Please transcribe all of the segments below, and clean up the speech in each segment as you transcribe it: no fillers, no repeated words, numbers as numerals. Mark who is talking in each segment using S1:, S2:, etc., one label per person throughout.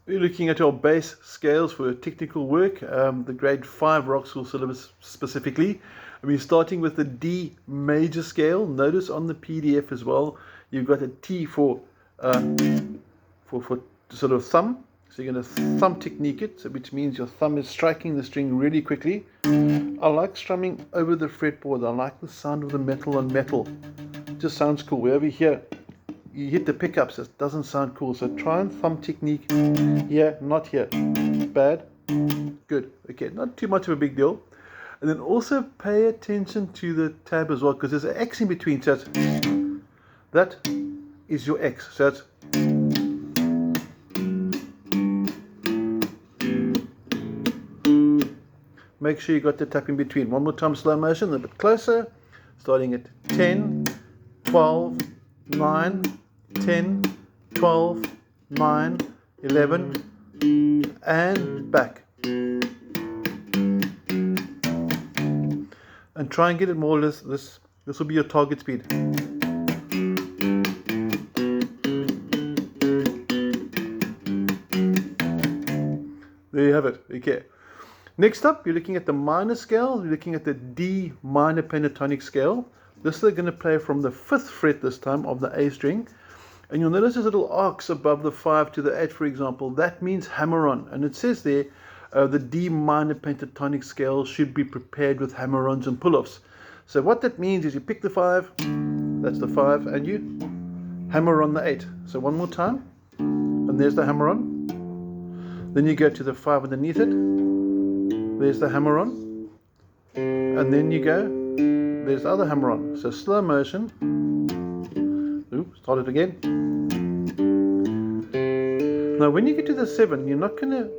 S1: We're looking at our bass scales for technical work, the grade 5 Rockschool syllabus specifically. And we're starting with the D major scale. Notice on the PDF as well, you've got a T for sort of thumb. So you're going to thumb technique it, so which means your thumb is striking the string really quickly. I like strumming over the fretboard. I like the sound of the metal on metal. It just sounds cool. Wherever here you hit the pickups, it doesn't sound cool. So try and thumb technique here, not here. Bad, good. Okay, not too much of a big deal. And then also pay attention to the tab as well, because there's an X in between. So that is your X. So it's make sure you got the tap in between. One more time, slow motion, a bit closer. Starting at 10, 12, 9, 10, 12, 9, 11, and back. And try and get it more or less, this will be your target speed. There you have it, okay. Next up, you're looking at the minor scale. You're looking at the D minor pentatonic scale. This is going to play from the 5th fret this time of the A string. And you'll notice there's little arcs above the 5 to the 8, for example. That means hammer on. And it says there, the D minor pentatonic scale should be prepared with hammer-ons and pull-offs. So what that means is you pick the 5, that's the 5, and you hammer on the 8. So one more time, and there's the hammer-on. Then you go to the 5 underneath it. There's the hammer-on. And then you go, there's the other hammer-on. So slow motion. Oops, start it again. Now when you get to the 7, you're not going to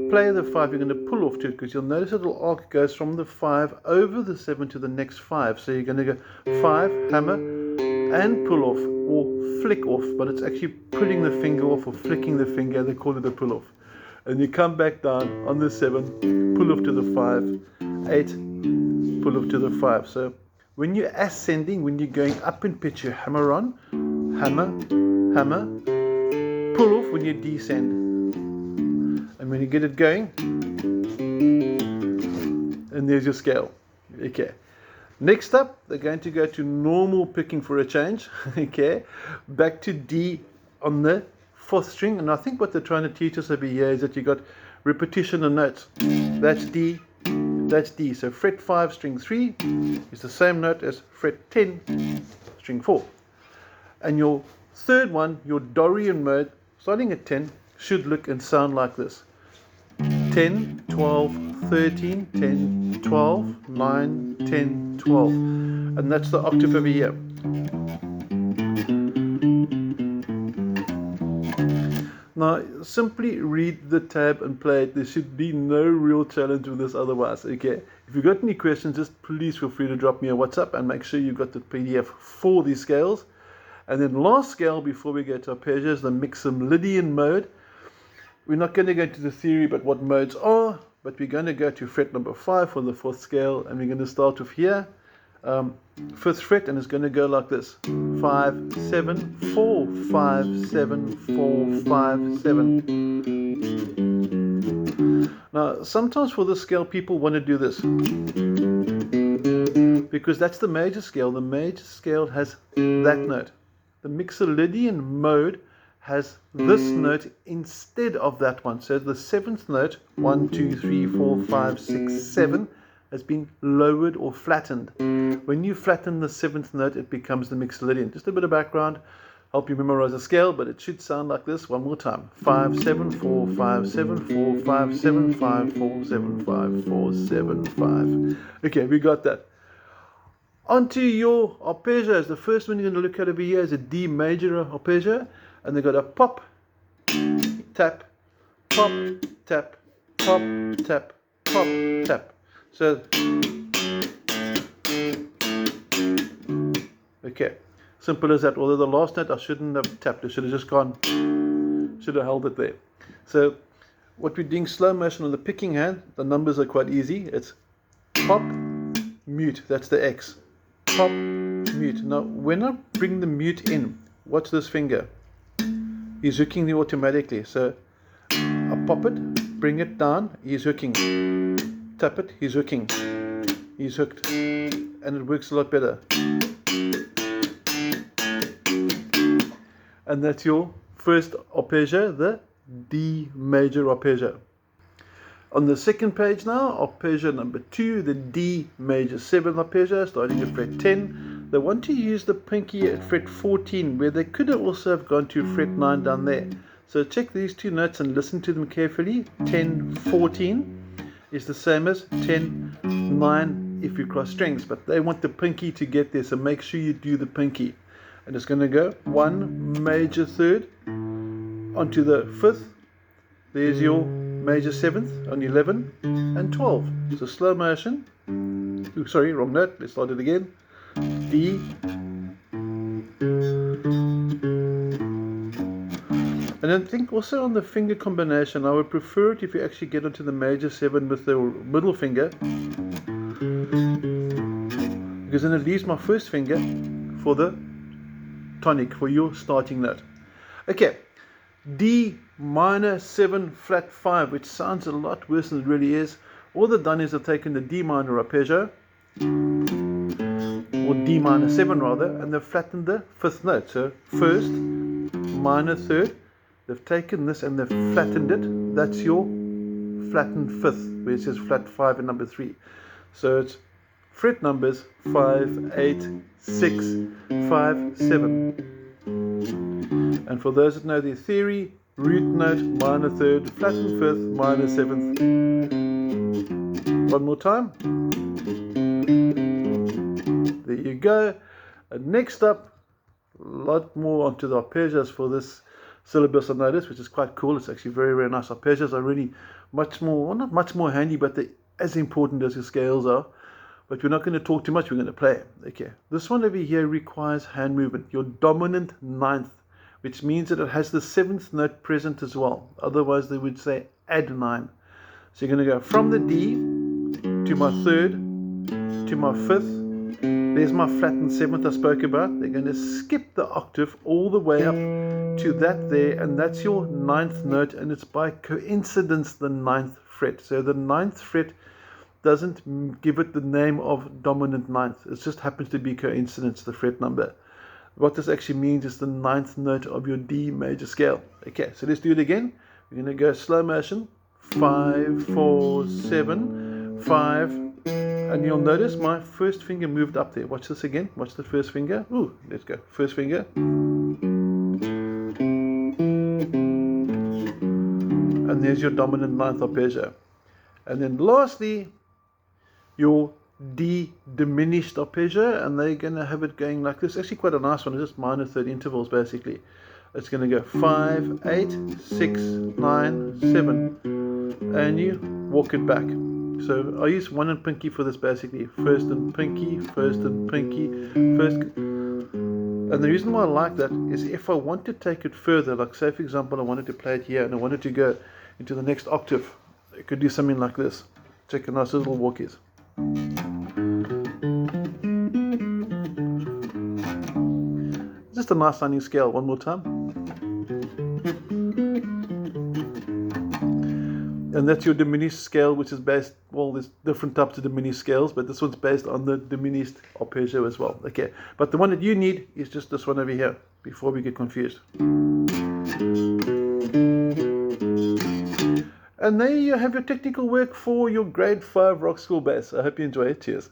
S1: play the 5, you're going to pull off to it, because you'll notice a little arc goes from the 5 over the 7 to the next 5. So you're going to go 5, hammer, and pull off, or flick off, but it's actually pulling the finger off or flicking the finger. They call it a pull off. And you come back down on the 7, pull off to the 5, 8, pull off to the 5. So when you're ascending, when you're going up in pitch, you hammer on, hammer, hammer, pull off when you descend. And when you get it going, and there's your scale. Okay. Next up, they're going to go to normal picking for a change. Okay. Back to D on the 4th string. And I think what they're trying to teach us over here is that you got repetition of notes. That's D. That's D. So fret 5, string 3 is the same note as fret 10, string 4. And your third one, your Dorian mode, starting at 10, should look and sound like this. 10, 12, 13, 10, 12, 9, 10, 12. And that's the octave over here. Now, simply read the tab and play it. There should be no real challenge with this otherwise, okay? If you've got any questions, just please feel free to drop me a WhatsApp and make sure you've got the PDF for these scales. And then last scale, before we go to arpeggios, the Mixolydian mode. We're not going to go into the theory about what modes are, but we're going to go to fret number 5 for the 4th scale, and we're going to start with here, 5th fret, and it's going to go like this: 5, 7, 4, 5, 7, 4, 5, 7. Now, sometimes for this scale, people want to do this, because that's the major scale. The major scale has that note. The Mixolydian mode has this note instead of that one. So the 7th note, 1, 2, 3, 4, 5, 6, 7, has been lowered or flattened. When you flatten the 7th note, it becomes the Mixolydian. Just a bit of background, help you memorize the scale, but it should sound like this one more time. 5, 7, 4, 5, 7, 4, 5, 7, 5, 4, 7, 5, 4, 7, 5. Okay, we got that. Onto your arpeggios. The first one you're going to look at over here is a D major arpeggio. And they've got a pop, tap, pop, tap, pop, tap, pop, tap. So, okay, simple as that. Although the last note I shouldn't have tapped, I should have just gone, should have held it there. So, what we're doing slow motion on the picking hand, the numbers are quite easy. It's pop, mute, that's the X. Pop, mute. Now, when I bring the mute in, watch this finger. He's hooking the automatically. So pop it, bring it down, he's hooking. Tap it, he's hooking. He's hooked. And it works a lot better. And that's your first arpeggio, the D major arpeggio. On the second page now, arpeggio number 2, the D major 7th arpeggio, starting at fret 10. They want to use the pinky at fret 14, where they could also have gone to fret 9 down there. So check these two notes and listen to them carefully. 10, 14 is the same as 10, 9 if you cross strings, but they want the pinky to get there, so make sure you do the pinky. And it's going to go 1 major 3rd onto the 5th. There's your major 7th on 11 and 12. So slow motion. Ooh, sorry, wrong note. Let's start it again. D. And then think also on the finger combination. I would prefer it if you actually get onto the major 7 with the middle finger, because then it leaves my first finger for the tonic, for your starting note. Okay, D minor 7 flat 5, which sounds a lot worse than it really is. All they've done is they've taken the D minor arpeggio, or D minor 7 rather, and they've flattened the 5th note. So first, minor 3rd, they've taken this and they've flattened it. That's your flattened 5th, where it says flat 5 and number 3. So it's fret numbers 5, 8, 6, 5, 7. And for those that know their theory, root note, minor 3rd, flattened 5th, minor 7th. One more time. There you go. And next up, a lot more onto the arpeggios for this syllabus, I noticed, which is quite cool. It's actually very, very nice. Arpeggios are really much more, well, not much more handy, but they're as important as your scales are. But we're not going to talk too much, we're going to play. Okay, this one over here requires hand movement. Your dominant 9th, which means that it has the 7th note present as well. Otherwise they would say add 9. So you're going to go from the D to my 3rd to my 5th. There's my flattened 7th I spoke about. They're going to skip the octave all the way up to that there, and that's your 9th note, and it's by coincidence the 9th fret. So the 9th fret doesn't give it the name of dominant 9th. It just happens to be coincidence, the fret number. What this actually means is the 9th note of your D major scale. Okay, so let's do it again. We're going to go slow motion. 5, 4, 7, 5. And you'll notice my first finger moved up there. Watch this again. Watch the first finger. Ooh, let's go. First finger. And there's your dominant 9th arpeggio. And then lastly, your D diminished arpeggio, and they're going to have it going like this. Actually quite a nice one. It's just minor 3rd intervals basically. It's going to go 5, 8, 6, 9, 7, and you walk it back. So I use 1 and pinky for this basically. First and pinky, first and pinky, first. And the reason why I like that is if I want to take it further, like say for example I wanted to play it here and I wanted to go into the next octave, I could do something like this. Check how nice this little walk is. Just a nice sounding scale. One more time. And that's your diminished scale, which is based, well, there's different types of diminished scales, but this one's based on the diminished arpeggio as well. Okay, but the one that you need is just this one over here, before we get confused. And there you have your technical work for your grade 5 Rockschool bass. I hope you enjoy it. Cheers.